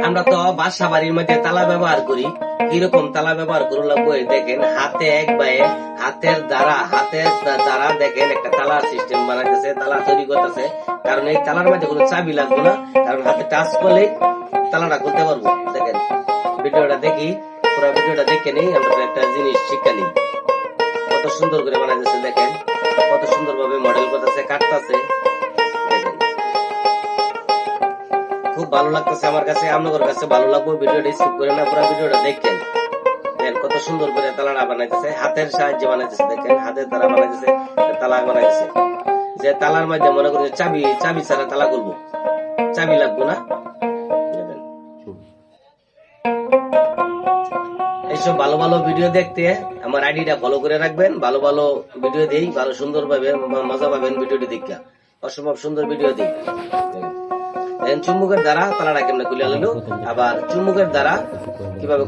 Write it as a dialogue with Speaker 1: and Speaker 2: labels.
Speaker 1: আমরা তো বাসা বাড়ির মধ্যে তালা ব্যবহার করি, কিরকম তালা ব্যবহার করলো দেখেন, হাতে হাতের দ্বারা দেখেন একটা তালার সিস্টেম বানাইতেছে, তালা তৈরি করতেছে। কারণ এই তালার মধ্যে কোনো চাবি লাগবে না, কারণ হাতে টাচ করলেই তালাটা খুলতে পারবো। দেখেন ভিডিওটা দেখি, পুরো ভিডিওটা দেখে নেই, আমরা একটা জিনিস শিক্ষা নিই। কত সুন্দর করে বানাইতেছে, দেখেন কত সুন্দর ভাবে মডেল করতেছে, কাটতেছে। দেখেন খুব ভালো লাগতেছে আমার কাছে, আপনাদের কাছে ভালো লাগবে। ভিডিওটা স্কিপ করে না, পুরো ভিডিওটা দেখেন। দেখেন কত সুন্দর করে তালাটা বানাইতেছে, হাতের সাহায্যে বানাইতেছে। দেখেন হাতের দ্বারা বানাইতেছে, তালা বানাইতেছে। যে তালার মধ্যে মনে করি চাবি ছাড়া তালা করবো, চাবি লাগবো না। এইসব ভালো ভালো ভিডিও দেখতে আমার আইডিটা ফলো করে রাখবেন। ভালো ভালো ভিডিও দিই, ভালো সুন্দর ভাবে মজা পাবেন ভিডিওটি দেখে। অসম্ভব সুন্দর ভিডিও দিই। চুম্বকের দ্বারা তালাটা কেমনে খুলে আনলো, আবার চুম্বকের দ্বারা কিভাবে